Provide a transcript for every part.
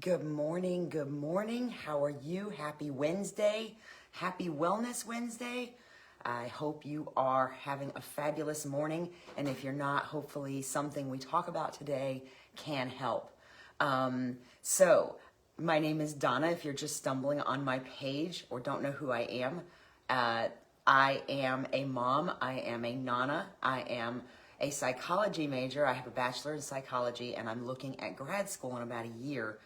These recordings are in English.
Good morning. Good morning. How are you? Happy Wednesday. Happy Wellness Wednesday. I hope you are having a fabulous morning. And if you're not, hopefully something we talk about today can help. My name is Donna. If you're just stumbling on my page or don't know who I am, I am a mom. I am a Nana. I am a psychology major. I have a bachelor in psychology and I'm looking at grad school in about a year.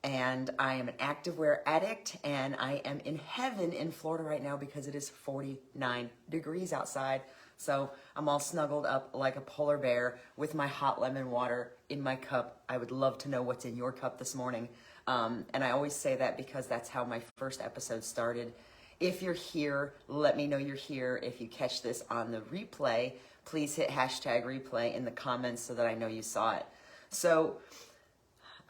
And I am an activewear addict, and I am in heaven in Florida right now because it is 49 degrees outside. So I'm all snuggled up like a polar bear with my hot lemon water in my cup. I would love to know what's in your cup this morning. And I always say that because that's how my first episode started. If you're here, let me know you're here. If you catch this on the replay, please hit hashtag replay in the comments so that I know you saw it. So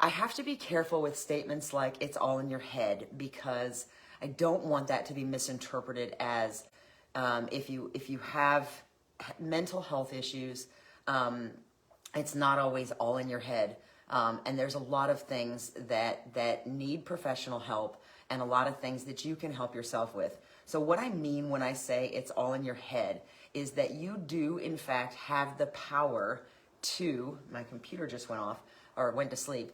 I have to be careful with statements like it's all in your head because I don't want that to be misinterpreted as if you have mental health issues, it's not always all in your head. And there's a lot of things that need professional help and a lot of things that you can help yourself with. So what I mean when I say it's all in your head is that you do in fact have the power to, my computer just went off or went to sleep.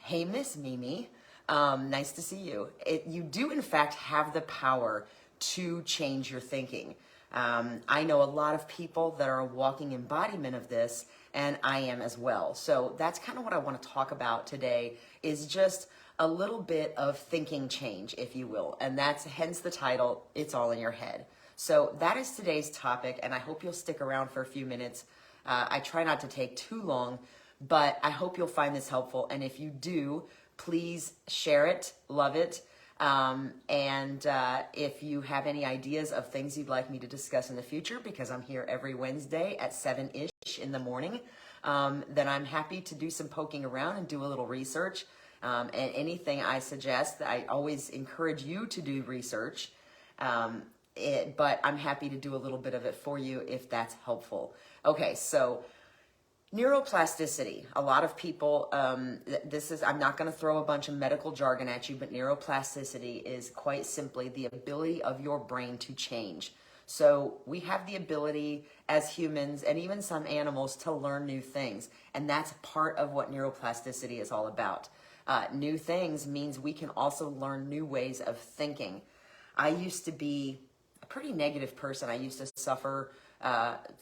Hey, Miss Mimi, nice to see you. You do, in fact, have the power to change your thinking. I know a lot of people that are a walking embodiment of this, and I am as well. So that's kind of what I want to talk about today is just a little bit of thinking change, if you will. And that's hence the title, It's All in Your Head. So that is today's topic, and I hope you'll stick around for a few minutes. I try not to take too long, but I hope you'll find this helpful. And if you do, please share it, love it. If you have any ideas of things you'd like me to discuss in the future, because I'm here every Wednesday at 7-ish in the morning, then I'm happy to do some poking around and do a little research. And anything I suggest, I always encourage you to do research. But I'm happy to do a little bit of it for you if that's helpful. Okay, so neuroplasticity. A lot of people, I'm not going to throw a bunch of medical jargon at you, but neuroplasticity is quite simply the ability of your brain to change. So we have the ability as humans and even some animals to learn new things. And that's part of what neuroplasticity is all about. New things means we can also learn new ways of thinking. I used to be a pretty negative person. I used to suffer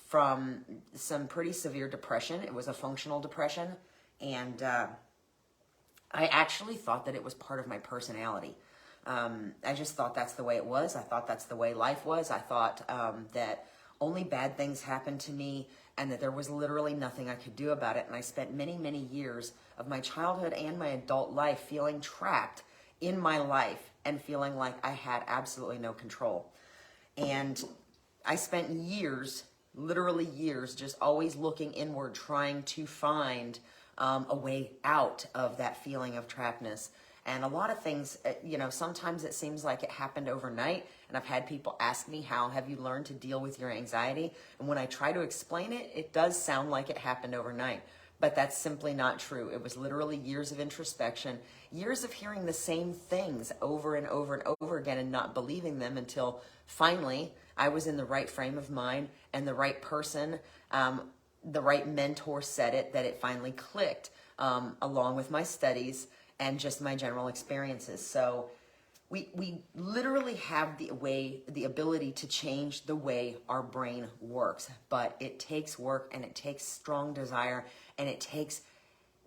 from some pretty severe depression. It was a functional depression, and I actually thought that it was part of my personality. I just thought that's the way it was. I thought that's the way life was. I thought that only bad things happened to me and that there was literally nothing I could do about it. And I spent many, many years of my childhood and my adult life feeling trapped in my life and feeling like I had absolutely no control. And I spent years, literally years, just always looking inward, trying to find a way out of that feeling of trappedness. And a lot of things, sometimes it seems like it happened overnight. And I've had people ask me, how have you learned to deal with your anxiety? And when I try to explain it, it does sound like it happened overnight. But that's simply not true. It was literally years of introspection, years of hearing the same things over and over and over again and not believing them until finally I was in the right frame of mind and the right person, the right mentor said it, that it finally clicked, along with my studies and just my general experiences. So we literally have the ability to change the way our brain works, but it takes work and it takes strong desire and it takes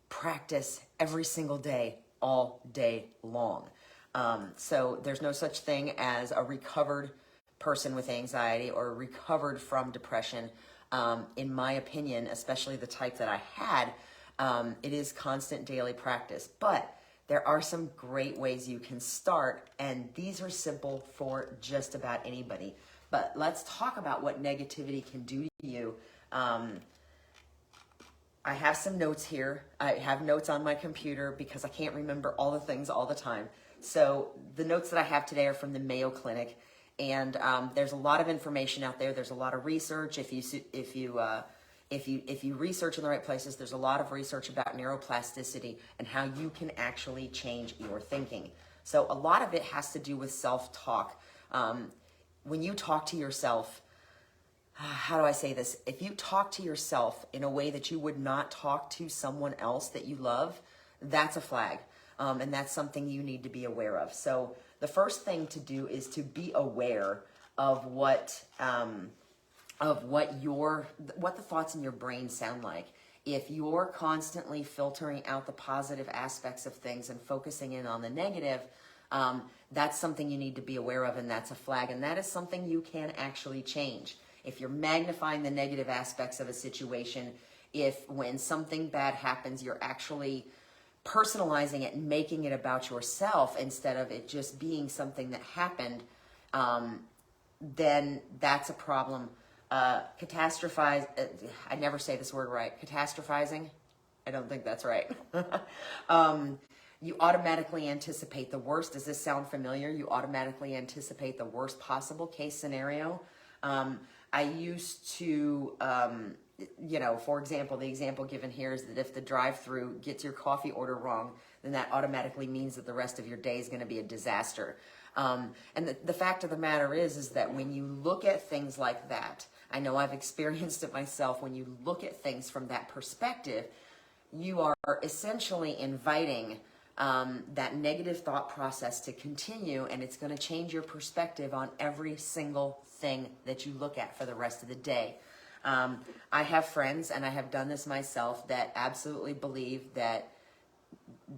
practice every single day, all day long. So there's no such thing as a recovered person with anxiety or recovered from depression. In my opinion, especially the type that I had, it is constant daily practice. But there are some great ways you can start, and these are simple for just about anybody. But let's talk about what negativity can do to you. I have some notes here. I have notes on my computer because I can't remember all the things all the time. So the notes that I have today are from the Mayo Clinic, and there's a lot of information out there. There's a lot of research. If you if you research in the right places, there's a lot of research about neuroplasticity and how you can actually change your thinking. So a lot of it has to do with self-talk. When you talk to yourself, how do I say this? If you talk to yourself in a way that you would not talk to someone else that you love, that's a flag. And that's something you need to be aware of. So the first thing to do is to be aware of what the thoughts in your brain sound like. If you're constantly filtering out the positive aspects of things and focusing in on the negative, that's something you need to be aware of, and that's a flag. And that is something you can actually change. If you're magnifying the negative aspects of a situation, if when something bad happens, you're actually personalizing it and making it about yourself instead of it just being something that happened, then that's a problem. I never say this word right. Catastrophizing? I don't think that's right. You automatically anticipate the worst. Does this sound familiar? You automatically anticipate the worst possible case scenario. I used to, for example, the example given here is that if the drive-through gets your coffee order wrong, then that automatically means that the rest of your day is going to be a disaster. And the fact of the matter is that when you look at things like that, I know I've experienced it myself, when you look at things from that perspective, you are essentially inviting that negative thought process to continue, and it's going to change your perspective on every single thing that you look at for the rest of the day. I have friends, and I have done this myself, that absolutely believe that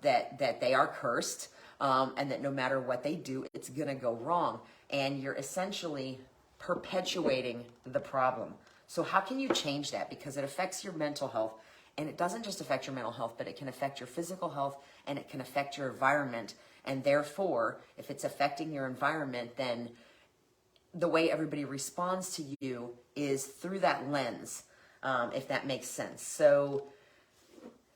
they are cursed, and that no matter what they do, it's going to go wrong. And you're essentially perpetuating the problem. So how can you change that? Because it affects your mental health. And it doesn't just affect your mental health, but it can affect your physical health, and it can affect your environment. And therefore, if it's affecting your environment, then the way everybody responds to you is through that lens, if that makes sense. So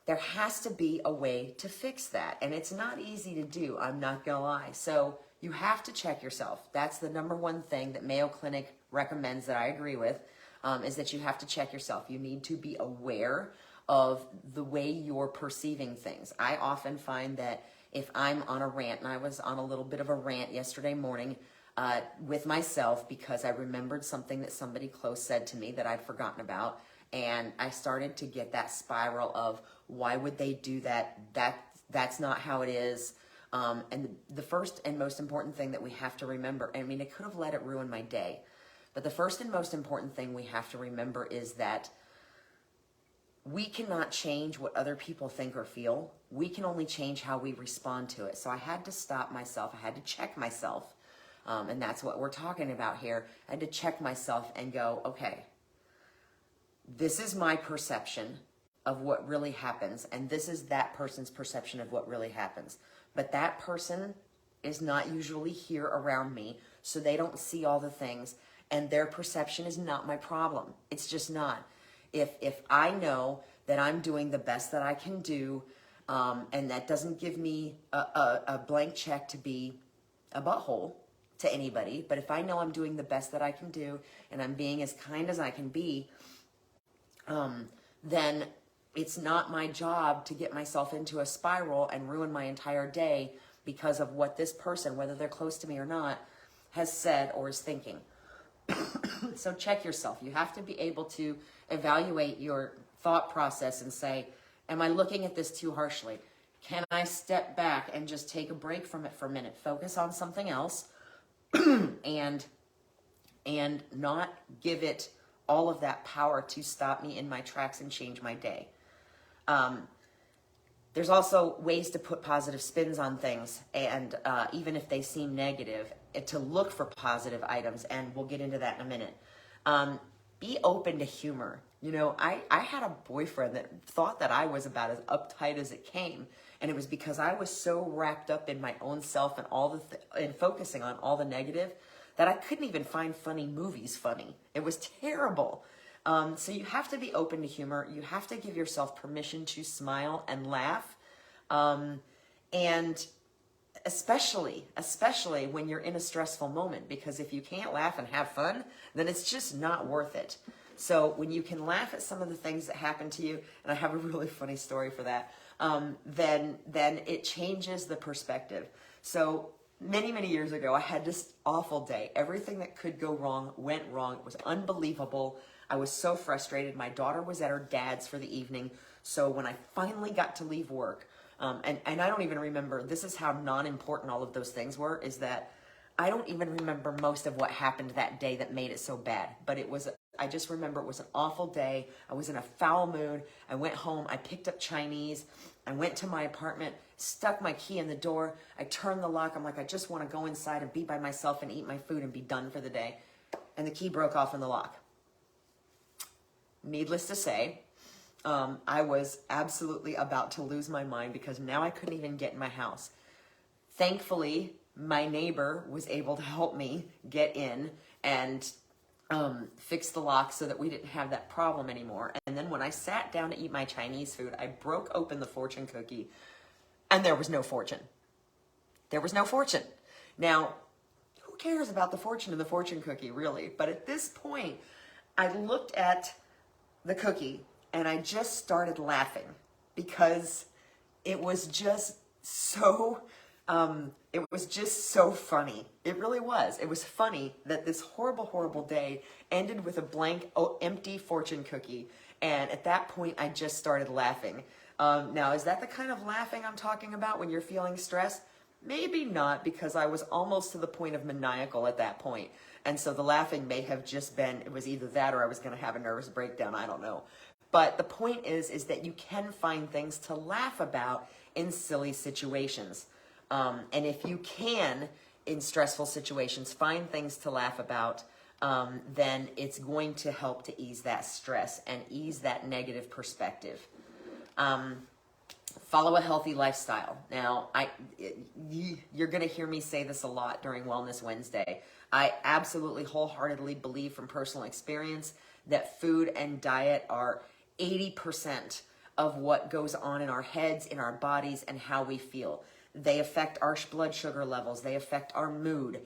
there has to be a way to fix that. And it's not easy to do, I'm not gonna lie. So you have to check yourself. That's the number one thing that Mayo Clinic recommends, that I agree with, is that you have to check yourself. You need to be aware of the way you're perceiving things. I often find that if I'm on a rant, and I was on a little bit of a rant yesterday morning with myself because I remembered something that somebody close said to me that I'd forgotten about, and I started to get that spiral of, why would they do that? That's not how it is. And the first and most important thing that we have to remember, I mean, I could have let it ruin my day, but the first and most important thing we have to remember is that we cannot change what other people think or feel. We can only change how we respond to it. So I had to stop myself. I had to check myself. And that's what we're talking about here. I had to check myself and go, okay, this is my perception of what really happens, and this is that person's perception of what really happens. But that person is not usually here around me, so they don't see all the things, and their perception is not my problem. It's just not. If I know that I'm doing the best that I can do, and that doesn't give me a blank check to be a butthole to anybody, but if I know I'm doing the best that I can do, and I'm being as kind as I can be, then it's not my job to get myself into a spiral and ruin my entire day because of what this person, whether they're close to me or not, has said or is thinking. So check yourself. You have to be able to evaluate your thought process and say, am I looking at this too harshly? Can I step back and just take a break from it for a minute, focus on something else, and not give it all of that power to stop me in my tracks and change my day. There's also ways to put positive spins on things, and even if they seem negative, to look for positive items, and we'll get into that in a minute. Be open to humor. You know, I had a boyfriend that thought that I was about as uptight as it came, and it was because I was so wrapped up in my own self and and focusing on all the negative that I couldn't even find funny movies funny. It was terrible. So you have to be open to humor. You have to give yourself permission to smile and laugh. And especially when you're in a stressful moment, because if you can't laugh and have fun, then it's just not worth it. So when you can laugh at some of the things that happen to you, and I have a really funny story for that, then it changes the perspective. So many, many years ago, I had this awful day. Everything that could go wrong went wrong. It was unbelievable. I was so frustrated. My daughter was at her dad's for the evening. So when I finally got to leave work, and I don't even remember, this is how non-important all of those things were, is that I don't even remember most of what happened that day that made it so bad. But I just remember it was an awful day. I was in a foul mood. I went home. I picked up Chinese. I went to my apartment, stuck my key in the door. I turned the lock. I'm like, I just want to go inside and be by myself and eat my food and be done for the day. And the key broke off in the lock. Needless to say, I was absolutely about to lose my mind because now I couldn't even get in my house. Thankfully, my neighbor was able to help me get in and fix the lock so that we didn't have that problem anymore. And then when I sat down to eat my Chinese food, I broke open the fortune cookie and there was no fortune. There was no fortune. Now, who cares about the fortune in the fortune cookie, really? But at this point, I looked at the cookie and I just started laughing because it was just so funny. It really was. It was funny that this horrible, horrible day ended with a blank, empty fortune cookie. And at that point, I just started laughing. Now, is that the kind of laughing I'm talking about when you're feeling stressed? Maybe not, because I was almost to the point of maniacal at that point. And so the laughing may have just been, it was either that or I was going to have a nervous breakdown. I don't know. But the point is that you can find things to laugh about in silly situations. And if you can, in stressful situations, find things to laugh about, then it's going to help to ease that stress and ease that negative perspective. Follow a healthy lifestyle. Now, you're going to hear me say this a lot during Wellness Wednesday. I absolutely wholeheartedly believe from personal experience that food and diet are 80% of what goes on in our heads, in our bodies, and how we feel. They affect our blood sugar levels. They affect our mood,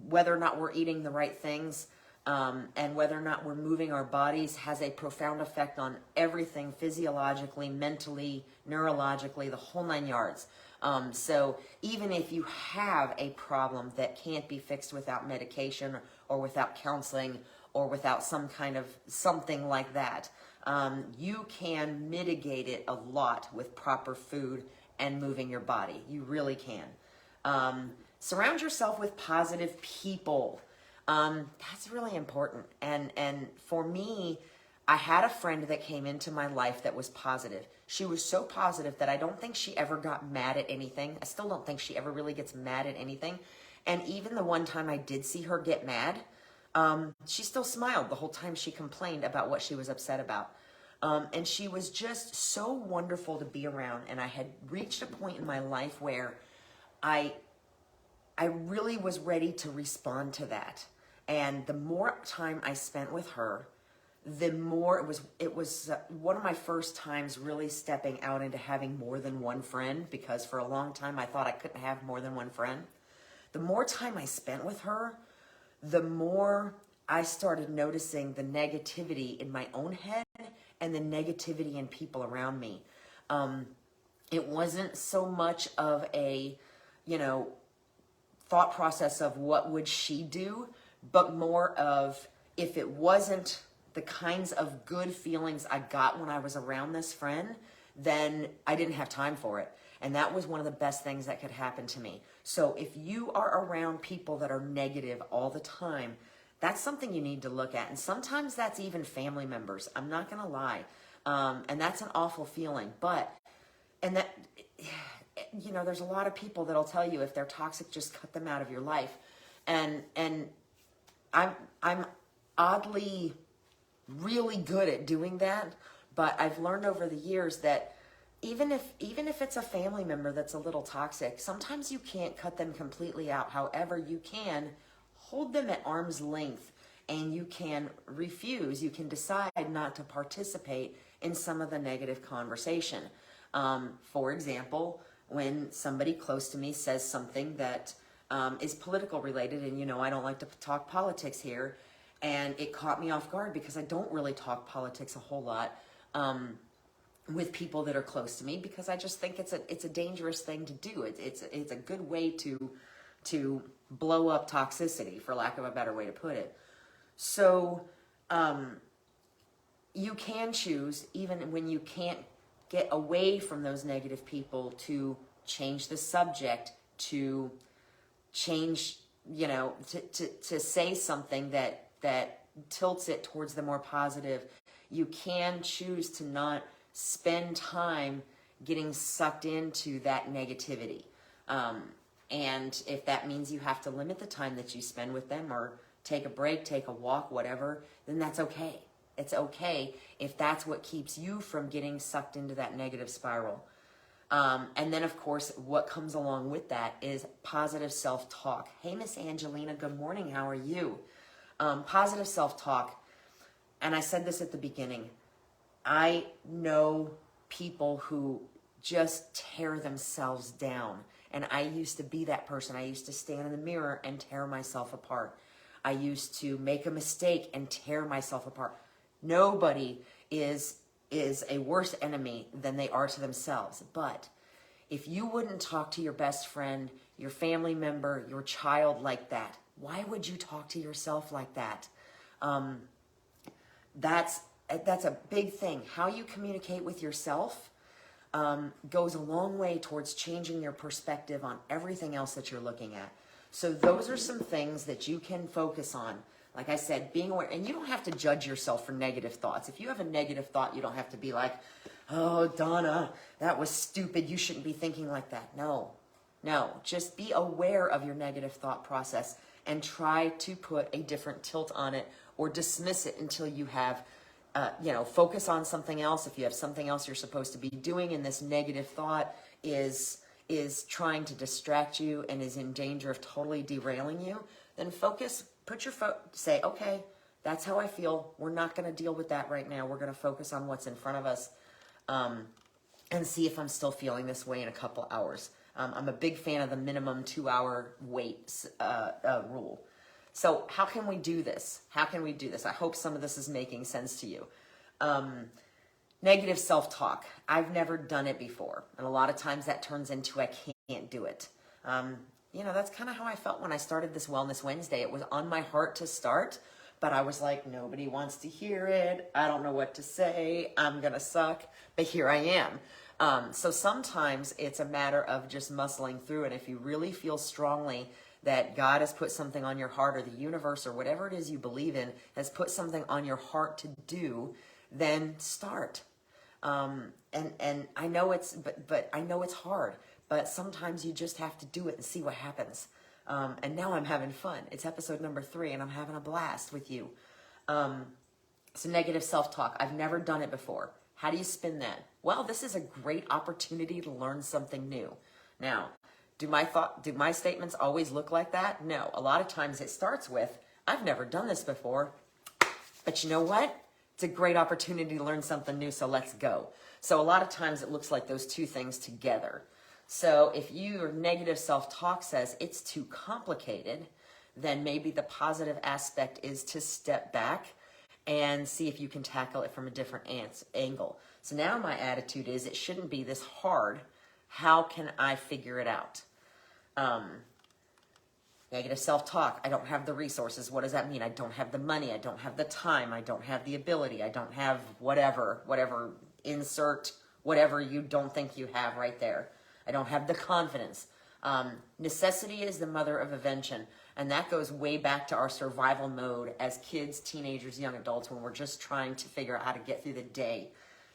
whether or not we're eating the right things, and whether or not we're moving our bodies has a profound effect on everything physiologically, mentally, neurologically, the whole nine yards. So even if you have a problem that can't be fixed without medication or without counseling or without some kind of something like that, you can mitigate it a lot with proper food and moving your body. You really can. Surround yourself with positive people. That's really important. And for me, I had a friend that came into my life that was positive. She was so positive that I don't think she ever got mad at anything. I still don't think she ever really gets mad at anything. And even the one time I did see her get mad, she still smiled the whole time she complained about what she was upset about. And she was just so wonderful to be around. And I had reached a point in my life where I really was ready to respond to that. And the more time I spent with her, the more it was one of my first times really stepping out into having more than one friend, because for a long time I thought I couldn't have more than one friend. The more time I spent with her, the more I started noticing the negativity in my own head and the negativity in people around me. It wasn't so much of a, thought process of what would she do, but more of if it wasn't the kinds of good feelings I got when I was around this friend, then I didn't have time for it. And that was one of the best things that could happen to me. So if you are around people that are negative all the time, that's something you need to look at. And sometimes that's even family members. I'm not going to lie. And that's an awful feeling. There's a lot of people that'll tell you if they're toxic, just cut them out of your life. And I'm oddly really good at doing that, but I've learned over the years that even if it's a family member that's a little toxic, sometimes you can't cut them completely out. However, you can hold them at arm's length, and you can refuse, you can decide not to participate in some of the negative conversation. For example, when somebody close to me says something that is political related, and I don't like to talk politics here, And it caught me off guard because I don't really talk politics a whole lot with people that are close to me, because I just think it's a dangerous thing to do. It's a good way to blow up toxicity, for lack of a better way to put it. So you can choose, even when you can't get away from those negative people, to change the subject, to change, to say something that tilts it towards the more positive. You can choose to not spend time getting sucked into that negativity. And if that means you have to limit the time that you spend with them, or take a break, take a walk, whatever, then that's okay. It's okay if that's what keeps you from getting sucked into that negative spiral. And then, of course, what comes along with that is positive self-talk. Hey, Miss Angelina, good morning. How are you? Positive self-talk. And I said this at the beginning. I know people who just tear themselves down. And I used to be that person. I used to stand in the mirror and tear myself apart. I used to make a mistake and tear myself apart. Nobody is a worse enemy than they are to themselves. But if you wouldn't talk to your best friend, your family member, your child like that, why would you talk to yourself like that? That's a big thing. How you communicate with yourself goes a long way towards changing your perspective on everything else that you're looking at. So those are some things that you can focus on. Like I said, being aware, and you don't have to judge yourself for negative thoughts. If you have a negative thought, you don't have to be like, oh, Donna, that was stupid. You shouldn't be thinking like that. No, just be aware of your negative thought process and try to put a different tilt on it, or dismiss it until you have, focus on something else. If you have something else you're supposed to be doing, and this negative thought is trying to distract you and is in danger of totally derailing you, then focus. Put your say, okay, that's how I feel. We're not going to deal with that right now. We're going to focus on what's in front of us, and see if I'm still feeling this way in a couple hours. I'm a big fan of the minimum 2-hour wait rule. So how can we do this? I hope some of this is making sense to you. Negative self-talk. I've never done it before. And a lot of times that turns into I can't do it. That's kind of how I felt when I started this Wellness Wednesday. It was on my heart to start, but I was like, nobody wants to hear it. I don't know what to say. I'm going to suck. But here I am. So sometimes it's a matter of just muscling through. And if you really feel strongly that God has put something on your heart, or the universe, or whatever it is you believe in, has put something on your heart to do, then start. And I know but I know it's hard. But sometimes you just have to do it and see what happens. And now I'm having fun. It's episode number 3, and I'm having a blast with you. So negative self-talk. I've never done it before. How do you spin that? Well, this is a great opportunity to learn something new. Now, do my statements always look like that? No. A lot of times it starts with, I've never done this before. But you know what? It's a great opportunity to learn something new, so let's go. So a lot of times it looks like those two things together. So if your negative self-talk says it's too complicated, then maybe the positive aspect is to step back and see if you can tackle it from a different angle. So now my attitude is, it shouldn't be this hard. How can I figure it out? Negative self-talk. I don't have the resources. What does that mean? I don't have the money. I don't have the time. I don't have the ability. I don't have whatever, insert whatever you don't think you have right there. I don't have the confidence. Necessity is the mother of invention. And that goes way back to our survival mode as kids, teenagers, young adults, when we're just trying to figure out how to get through the day.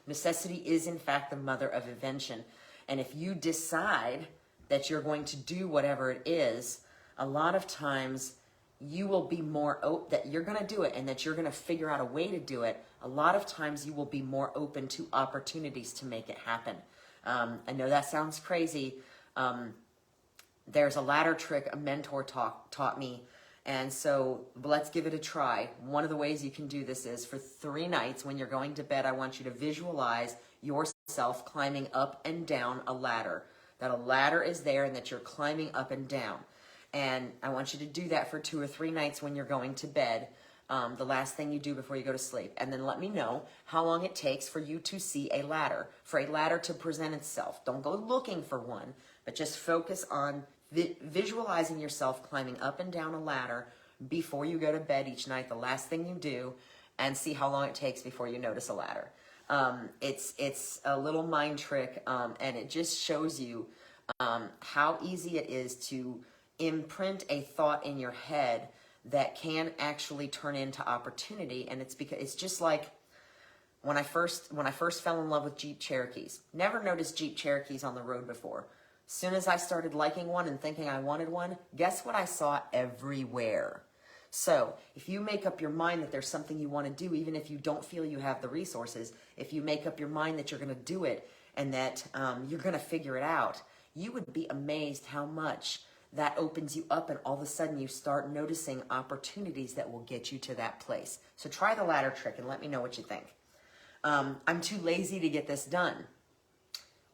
Necessity is, in fact, the mother of invention. And if you decide that you're going to do whatever it is, a lot of times you will be more open, that you're going to do it and that you're going to figure out a way to do it. A lot of times you will be more open to opportunities to make it happen. I know that sounds crazy. There's a ladder trick a mentor taught me. And so let's give it a try. One of the ways you can do this is, for 3 nights when you're going to bed, I want you to visualize yourself climbing up and down a ladder. That a ladder is there and that you're climbing up and down. And I want you to do that for 2 or 3 nights when you're going to bed. the last thing you do before you go to sleep. And then let me know how long it takes for you to see a ladder, for a ladder to present itself. Don't go looking for one, but just focus on visualizing yourself climbing up and down a ladder before you go to bed each night, the last thing you do, and see how long it takes before you notice a ladder. It's a little mind trick, and it just shows you how easy it is to imprint a thought in your head that can actually turn into opportunity. And it's just like when I first fell in love with Jeep Cherokees. Never noticed Jeep Cherokees on the road before. Soon as I started liking one and thinking I wanted one, guess what I saw everywhere? So if you make up your mind that there's something you want to do, even if you don't feel you have the resources, if you make up your mind that you're going to do it and that you're going to figure it out, you would be amazed how much that opens you up, and all of a sudden you start noticing opportunities that will get you to that place. So try the ladder trick and let me know what you think. I'm too lazy to get this done.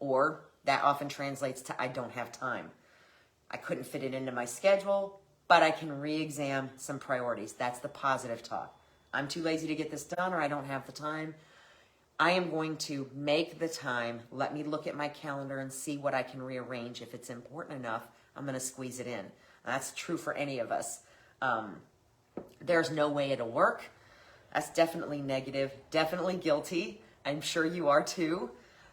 Or that often translates to I don't have time. I couldn't fit it into my schedule, but I can re-exam some priorities. That's the positive talk. I'm too lazy to get this done, or I don't have the time. I am going to make the time. Let me look at my calendar and see what I can rearrange. If it's important enough, I'm going to squeeze it in. That's true for any of us. There's no way it'll work. That's definitely negative, definitely guilty. I'm sure you are too.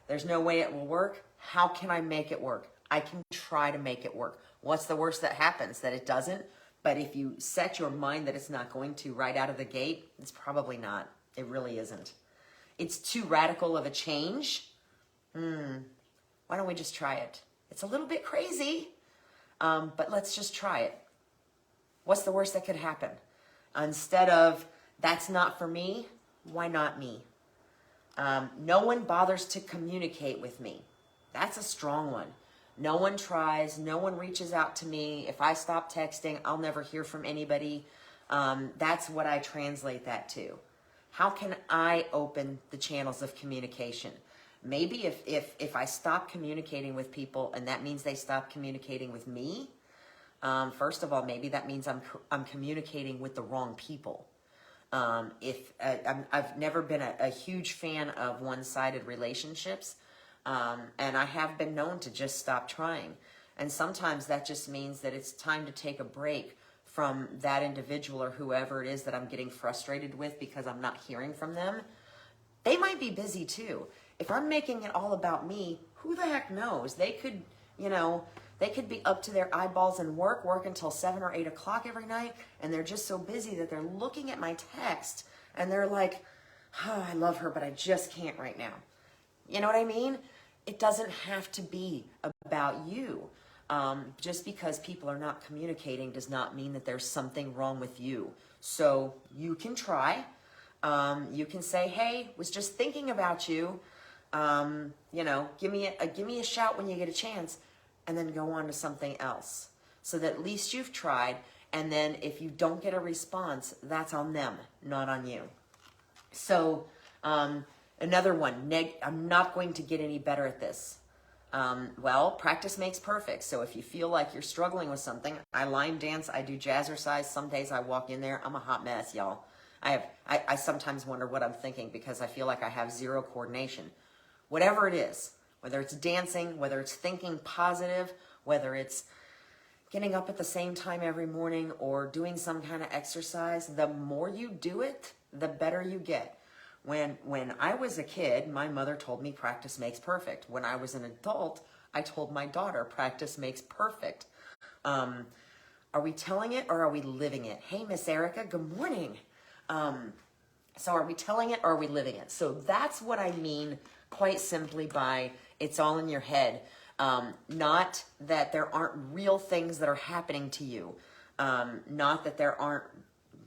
There's no way it will work. How can I make it work? I can try to make it work. What's the worst that happens? That it doesn't. But if you set your mind that it's not going to right out of the gate, it's probably not. It really isn't. It's too radical of a change. Why don't we just try it? It's a little bit crazy, but let's just try it. What's the worst that could happen? Instead of, that's not for me, why not me? No one bothers to communicate with me. That's a strong one. No one tries. No one reaches out to me. If I stop texting, I'll never hear from anybody. That's what I translate that to. How can I open the channels of communication? Maybe if I stop communicating with people and that means they stop communicating with me, first of all, maybe that means I'm communicating with the wrong people. I've never been a huge fan of one-sided relationships, and I have been known to just stop trying. And sometimes that just means that it's time to take a break from that individual or whoever it is that I'm getting frustrated with because I'm not hearing from them. They might be busy too. If I'm making it all about me, who the heck knows? They could, they could be up to their eyeballs in work until 7 or 8 o'clock every night, and they're just so busy that they're looking at my text and they're like, oh, I love her, but I just can't right now. You know what I mean? It doesn't have to be about you. Just because people are not communicating does not mean that there's something wrong with you. So you can try. You can say, hey, was just thinking about you. Give me a shout when you get a chance, and then go on to something else. So that at least you've tried. And then if you don't get a response, that's on them, not on you. So another one, I'm not going to get any better at this. Well, practice makes perfect. So if you feel like you're struggling with something, I line dance, I do jazzercise. Some days I walk in there, I'm a hot mess, y'all. I sometimes wonder what I'm thinking because I feel like I have zero coordination. Whatever it is, whether it's dancing, whether it's thinking positive, whether it's getting up at the same time every morning or doing some kind of exercise, the more you do it, the better you get. When I was a kid, my mother told me practice makes perfect. When I was an adult, I told my daughter practice makes perfect. Are we telling it or are we living it? Hey, Miss Erica, good morning. So are we telling it or are we living it? So that's what I mean quite simply by it's all in your head. Not that there aren't real things that are happening to you. Not that there aren't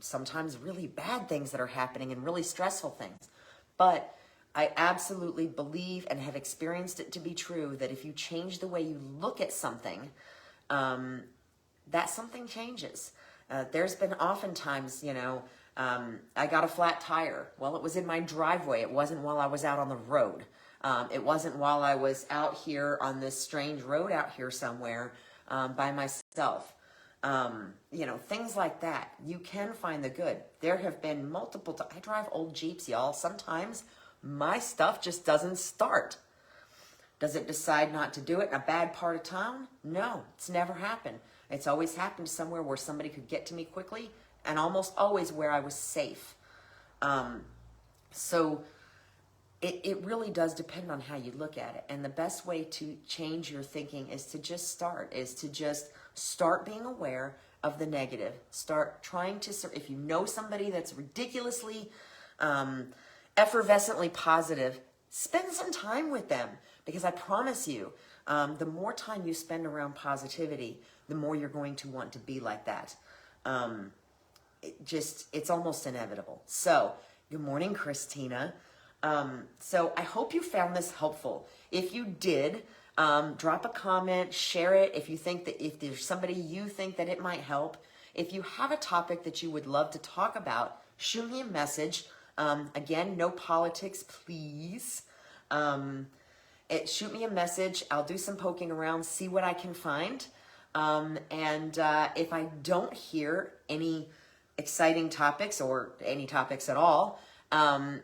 sometimes really bad things that are happening and really stressful things. But I absolutely believe and have experienced it to be true that if you change the way you look at something, that something changes. There's been oftentimes, I got a flat tire. Well, it was in my driveway. It wasn't while I was out on the road. It wasn't while I was out here on this strange road out here somewhere by myself. You know, things like that. You can find the good. There have been multiple times. I drive old Jeeps, y'all. Sometimes my stuff just doesn't start. Does it decide not to do it in a bad part of town? No, it's never happened. It's always happened somewhere where somebody could get to me quickly, and almost always where I was safe. So it really does depend on how you look at it. And the best way to change your thinking is to just start being aware of the negative. Start trying to, if you know somebody that's ridiculously, effervescently positive, spend some time with them. Because I promise you, the more time you spend around positivity, the more you're going to want to be like that. It's almost inevitable. So, good morning, Christina. So I hope you found this helpful. If you did, drop a comment, share it. If you think that if there's somebody you think that it might help, if you have a topic that you would love to talk about, shoot me a message. Again, no politics, please. Shoot me a message. I'll do some poking around, see what I can find. And if I don't hear any exciting topics or any topics at all,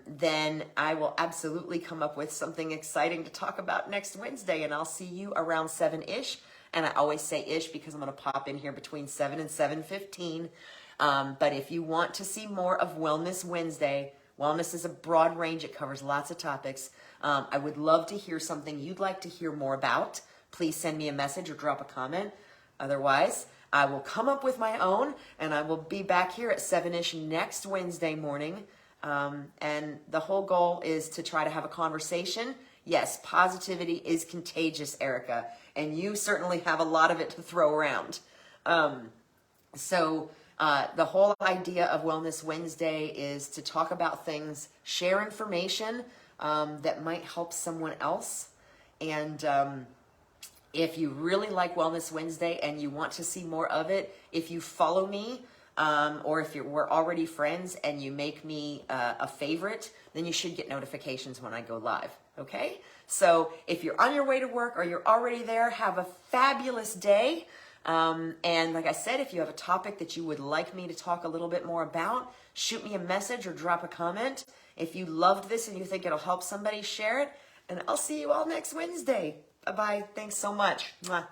then I will absolutely come up with something exciting to talk about next Wednesday, and I'll see you around 7-ish. And I always say ish because I'm going to pop in here between 7 and 7:15. But if you want to see more of Wellness Wednesday, wellness is a broad range. It covers lots of topics. I would love to hear something you'd like to hear more about. Please send me a message or drop a comment. Otherwise, I will come up with my own, and I will be back here at 7-ish next Wednesday morning. And the whole goal is to try to have a conversation. Yes, positivity is contagious, Erica, and you certainly have a lot of it to throw around. So the whole idea of Wellness Wednesday is to talk about things, share information that might help someone else. And if you really like Wellness Wednesday and you want to see more of it, if you follow me, or if we're already friends and you make me a favorite, then you should get notifications when I go live, okay? So if you're on your way to work or you're already there, have a fabulous day. And like I said, if you have a topic that you would like me to talk a little bit more about, shoot me a message or drop a comment. If you loved this and you think it'll help somebody, share it. And I'll see you all next Wednesday. Bye-bye. Thanks so much. Mwah.